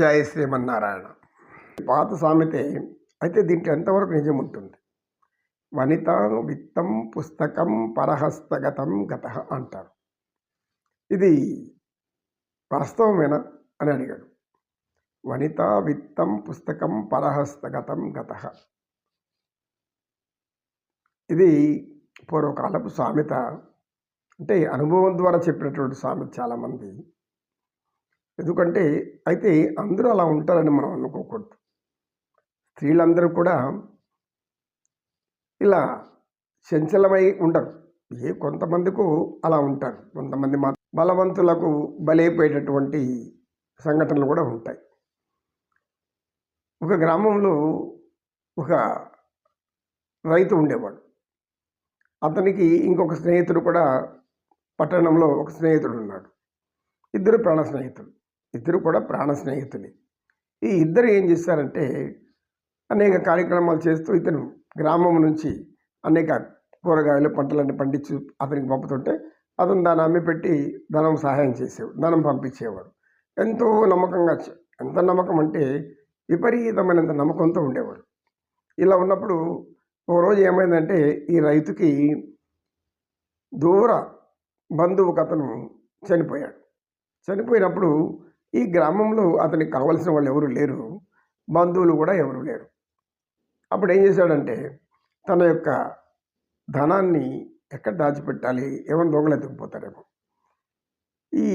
జయ శ్రీమన్నారాయణ. పాత సామెతే. అయితే దీంట్లో ఎంతవరకు నిజం ఉంటుంది? వనిత విత్తం పుస్తకం పరహస్తగతం గత అంటారు. ఇది వాస్తవమేనా అని అడిగాడు. వనిత విత్తం పుస్తకం పరహస్తగతం గత. ఇది పూర్వకాలపు సామెత. అంటే అనుభవం ద్వారా చెప్పినటువంటి సామెత చాలామంది. ఎందుకంటే అయితే అందరూ అలా ఉంటారని మనం అనుకోకూడదు. స్త్రీలందరూ కూడా ఇలా చంచలమై ఉండరు. కొంతమందికి అలా ఉంటారు. కొంతమంది బలవంతులకు బలైపోయేటటువంటి సంఘటనలు కూడా ఉంటాయి. ఒక గ్రామంలో ఒక రైతు ఉండేవాడు. అతనికి ఇంకొక స్నేహితుడు కూడా, పట్టణంలో ఒక స్నేహితుడు ఉన్నాడు. ఇద్దరు కూడా ప్రాణ స్నేహితులే. ఈ ఇద్దరు ఏం చేశారంటే అనేక కార్యక్రమాలు చేస్తూ ఇతను గ్రామం నుంచి అనేక కూరగాయలు పంటలన్నీ పండించి అతనికి పంపుతుంటే అతను దాన్ని అమ్మిపెట్టి ధనం పంపించేవాడు. ఎంతో నమ్మకంగా, ఎంత నమ్మకం అంటే విపరీతమైనంత నమ్మకంతో ఉండేవాడు. ఇలా ఉన్నప్పుడు ఓ రోజు ఏమైందంటే ఈ రైతుకి దూర బంధువుకు అతను చనిపోయినప్పుడు ఈ గ్రామంలో అతనికి కావలసిన వాళ్ళు ఎవరు లేరు, బంధువులు కూడా ఎవరు లేరు. అప్పుడు ఏం చేశాడంటే తన యొక్క ధనాన్ని ఎక్కడ దాచిపెట్టాలి, ఏమైనా దొంగలు ఎత్తుకుపోతారేమో, ఈ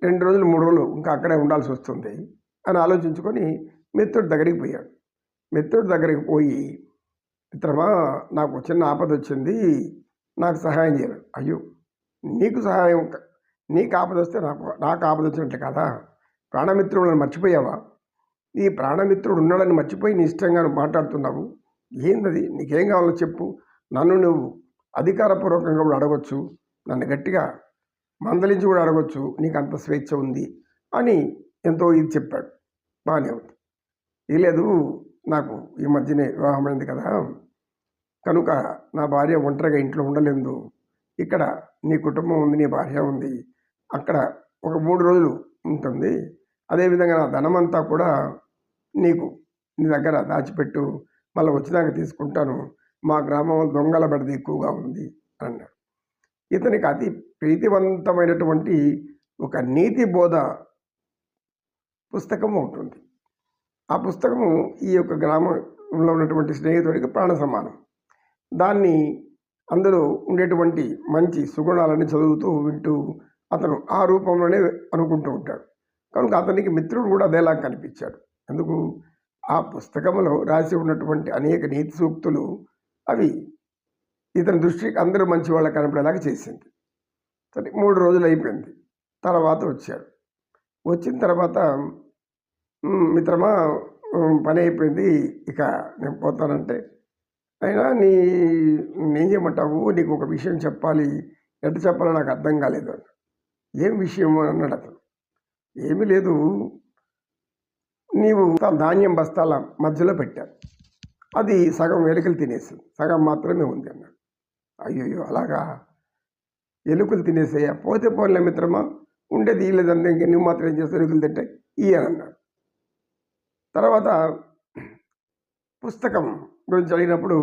2 రోజులు 3 రోజులు ఇంకా అక్కడే ఉండాల్సి వస్తుంది అని ఆలోచించుకొని మిత్రుడి దగ్గరికి పోయాడు. మిత్రుడి దగ్గరికి పోయి, మిత్రమా నాకు చిన్న ఆపద వచ్చింది, నాకు సహాయం చేయాలి. అయ్యో, నీకు ఆపద వస్తే నాకు ఆపద వచ్చినట్లే కదా, ప్రాణమిత్రులను మర్చిపోయావా? ఈ ప్రాణమిత్రుడు ఉన్నాడని మర్చిపోయి నీ ఇష్టంగా మాట్లాడుతున్నావు. ఏందది? నీకేం కావాలో చెప్పు, నన్ను నువ్వు అధికారపూర్వకంగా కూడా అడగొచ్చు, నన్ను గట్టిగా మందలించి కూడా అడగొచ్చు, నీకు అంత స్వేచ్ఛ ఉంది అని ఎంతో ఇది చెప్పాడు. బాగానే ఉంది. లేదు, నాకు ఈ మధ్యనే వివాహమైంది కదా, కనుక నా భార్య ఒంటరిగా ఇంట్లో ఉండలేదు. ఇక్కడ నీ కుటుంబం ఉంది, నీ భార్య ఉంది, అక్కడ ఒక 3 రోజులు ఉంటుంది. అదేవిధంగా నా ధనమంతా కూడా నీ దగ్గర దాచిపెట్టు, మళ్ళీ వచ్చినాక తీసుకుంటాను. మా గ్రామంలో దొంగల బెడద ఎక్కువగా ఉంది అన్నాడు. ఇతనికి అతి ప్రీతివంతమైనటువంటి ఒక నీతి బోధ పుస్తకం ఉంటుంది. ఆ పుస్తకము ఈ యొక్క గ్రామంలో ఉన్నటువంటి స్నేహితుడికి ప్రాణ సమానం. దాన్ని అందులో ఉండేటువంటి మంచి సుగుణాలని చదువుతూ వింటూ అతను ఆ రూపంలోనే అనుకుంటూ ఉంటాడు. కనుక అతనికి మిత్రుడు కూడా అదేలా కనిపించాడు. ఎందుకు? ఆ పుస్తకంలో రాసి ఉన్నటువంటి అనేక నీతి సూక్తులు అవి ఇతని దృష్టికి అందరూ మంచి వాళ్ళ కనపడేలాగా చేసింది. సరే, 3 రోజులు అయిపోయింది. తర్వాత వచ్చాడు. వచ్చిన తర్వాత, మిత్రమా పని అయిపోయింది, ఇక నేను పోతానంటే, అయినా నేనేం చేయమంటావు, నీకు ఒక విషయం చెప్పాలి, ఎట్లా చెప్పాలో నాకు అర్థం కాలేదు అని. ఏం విషయము అని అన్నాడు అతను. ఏమీ లేదు, నీవు ధాన్యం బస్తాల మధ్యలో పెట్టావు, అది సగం ఎలుకలు తినేసింది, సగం మాత్రమే ఉంది అన్నాడు. అయ్యో, అలాగా? ఎలుకలు తినేసాయా? పోతే పోన్లే మిత్రమా, ఉండేది ఇయ్యలేదంటే ఇంక నువ్వు మాత్రం ఏం చేస్తావు, ఎలుకలు తింటే ఇయ్యని అన్నాడు. తర్వాత పుస్తకం గురించి అడిగినప్పుడు,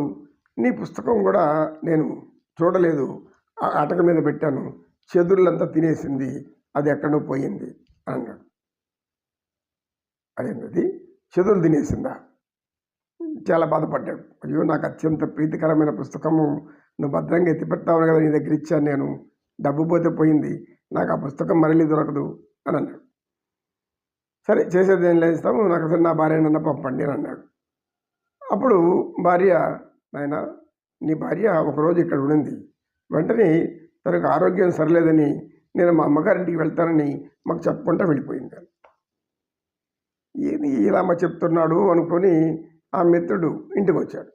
నీ పుస్తకం కూడా నేను చూడలేదు, అటక మీద పెట్టాను, చెదురులంతా తినేసింది, అది ఎక్కడో పోయింది అన్నాడు. అదేంటది, చెదురు తినేసిందా? చాలా బాధపడ్డాడు. అయ్యో, నాకు అత్యంత ప్రీతికరమైన పుస్తకము, నువ్వు భద్రంగా ఎత్తిపెడతావు కదా, నీ దగ్గర ఇచ్చాను నేను, డబ్బు పోతే పోయింది, నాకు ఆ పుస్తకం మరలి దొరకదు అని అన్నాడు. సరే, చేసేది ఏం లేస్తాము, నాకు అసలు నా భార్య నన్ను పంపండి అని అన్నాడు. అప్పుడు భార్య, నాయన, నీ భార్య ఒకరోజు ఇక్కడ ఉండింది, వెంటనే తనకు ఆరోగ్యం సరిలేదని నేను మా అమ్మగారింటికి వెళ్తానని మాకు చెప్పుకుంటూ వెళ్ళిపోయింది. ఏది ఇలా చెప్తున్నాడు అనుకొని ఆ మిత్రుడు ఇంటికి వచ్చాడు.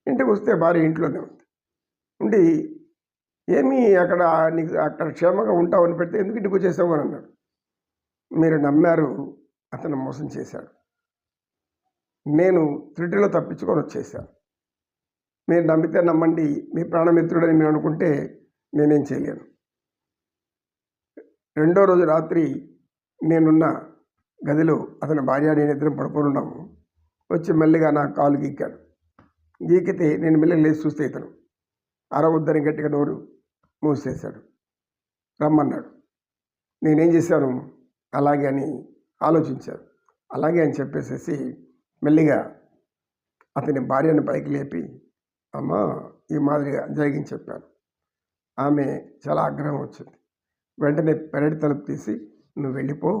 ఇంటికి వస్తే భార్య ఇంట్లోనే ఉండి, ఏమీ అక్కడ క్షేమంగా ఉంటావని పెడితే ఎందుకు ఇంటికి వచ్చేసావు అని అన్నాడు. మీరు నమ్మారు, అతను మోసం చేశాడు, నేను త్రుటిలో తప్పించుకొని వచ్చేసాను. మీరు నమ్మితే నమ్మండి, మీ ప్రాణమిత్రుడని మీరు అనుకుంటే నేనేం చేయలేను. 2వ రోజు రాత్రి నేనున్న గదిలో అతని భార్య నేను ఇద్దరం పడుకొని ఉన్నాము. వచ్చి మెల్లిగా నా కాలు గీకాడు. గీకితే నేను మెల్లిగా లేచి చూస్తే ఇతను అరవద్దని గట్టిగా నోరు మూసేశాడు. రమ్మన్నాడు. నేనేం చేశాను, అలాగే అని ఆలోచించాను. అలాగే అని చెప్పేసేసి మెల్లిగా అతని భార్యను పైకి లేపి, అమ్మా ఈ మాదిరిగా జరిగింది చెప్పాను. ఆమె చాలా ఆగ్రహం వచ్చింది. వెంటనే పెరటి తలుపు తీసి నువ్వు వెళ్ళిపో,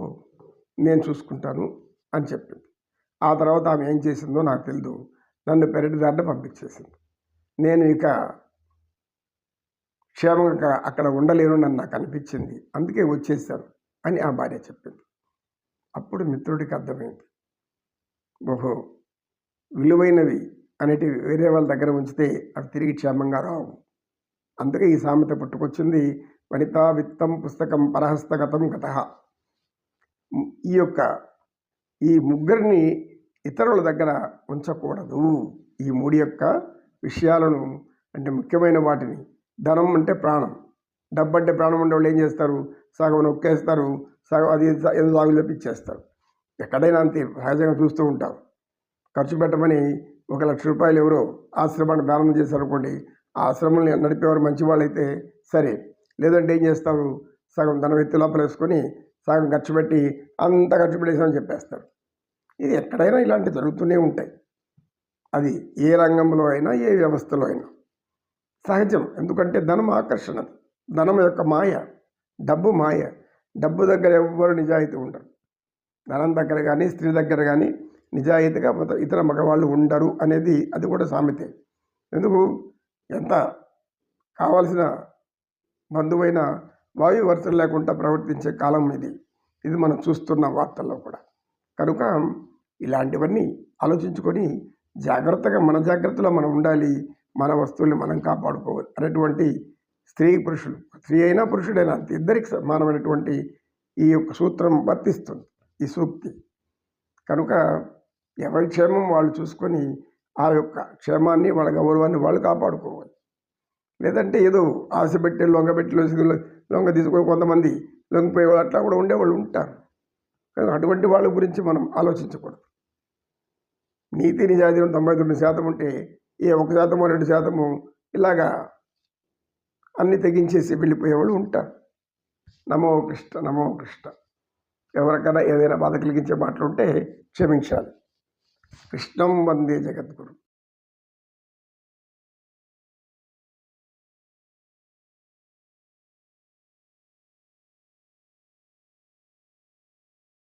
నేను చూసుకుంటాను అని చెప్పింది. ఆ తర్వాత ఆమె ఏం చేసిందో నాకు తెలియదు. నన్ను పెరటి దారిన పంపించేసింది. నేను ఇక క్షేమంగా అక్కడ ఉండలేను నన్ను నాకు అనిపించింది, అందుకే వచ్చేసాను అని ఆ భార్య చెప్పింది. అప్పుడు మిత్రుడికి అర్థమైంది, ఓహో విలువైనవి అనేటివి వేరే వాళ్ళ దగ్గర ఉంచితే అవి తిరిగి క్షేమంగా రావు. అందుకే ఈ సామెత పుట్టుకొచ్చింది, వనితా విత్తం పుస్తకం పరహస్తగతం గతః. ఈ ముగ్గురిని ఇతరుల దగ్గర ఉంచకూడదు. ఈ మూడి యొక్క విషయాలను, అంటే ముఖ్యమైన వాటిని, ధనం అంటే ప్రాణం, డబ్బు అంటే ప్రాణం ఉండే వాళ్ళు ఏం చేస్తారు, సగం నొక్కేస్తారు, సగం అది ఏదో సాగులు తెప్పించేస్తారు. ఎక్కడైనా అంతే సహజంగా చూస్తూ ఉంటాం. ఖర్చు పెట్టమని 1,00,000 రూపాయలు ఎవరో ఆశ్రమాన్ని దానం చేశారనుకోండి, ఆ ఆశ్రమాన్ని నడిపేవారు మంచివాళ్ళు అయితే సరే, లేదంటే ఏం చేస్తారు, సగం ధనం ఎత్తి లోపల వేసుకొని సగం ఖర్చు పెట్టి అంత ఖర్చు పెట్టేసామని చెప్పేస్తారు. ఇది ఎక్కడైనా ఇలాంటివి జరుగుతూనే ఉంటాయి. అది ఏ రంగంలో అయినా, ఏ వ్యవస్థలో అయినా సహజం. ఎందుకంటే ధనం ఆకర్షణ, ధనం యొక్క మాయ, డబ్బు మాయ. డబ్బు దగ్గర ఎవ్వరు నిజాయితీ ఉండరు. ధనం దగ్గర కానీ, స్త్రీ దగ్గర కానీ నిజాయితీగా ఇతర మగవాళ్ళు ఉండరు అనేది అది కూడా సామెతే. ఎందుకు, ఎంత కావాల్సిన బంధువైన వాయు వరుసలు లేకుండా ప్రవర్తించే కాలం ఇది మనం చూస్తున్న వార్తల్లో కూడా. కనుక ఇలాంటివన్నీ ఆలోచించుకొని జాగ్రత్తగా, మన జాగ్రత్తలో మనం ఉండాలి, మన వస్తువుల్ని మనం కాపాడుకోవాలి అనేటువంటి స్త్రీ పురుషులు, స్త్రీ అయినా పురుషుడైనా అంత ఇద్దరికి సమానమైనటువంటి ఈ యొక్క సూత్రం వర్తిస్తుంది, ఈ సూక్తి. కనుక ఎవరి క్షేమం వాళ్ళు చూసుకొని ఆ యొక్క క్షేమాన్ని, వాళ్ళ గౌరవాన్ని వాళ్ళు కాపాడుకోవాలి. లేదంటే ఏదో ఆశ పెట్టి లొంగ తీసుకొని కొంతమంది లొంగిపోయే వాళ్ళు అట్లా కూడా ఉండేవాళ్ళు ఉంటారు. కానీ అటువంటి వాళ్ళ గురించి మనం ఆలోచించకూడదు. నీతి నిజాయితీ 99% ఉంటే ఏ 1% 2% ఇలాగా అన్ని తెగించేసి వెళ్ళిపోయేవాళ్ళు ఉంటారు. నమో కృష్ణ, నమో కృష్ణ. ఎవరికైనా ఏదైనా బాధ కలిగించే మాటలు ఉంటే క్షమించాలి. కృష్ణం వందే జగద్గురు.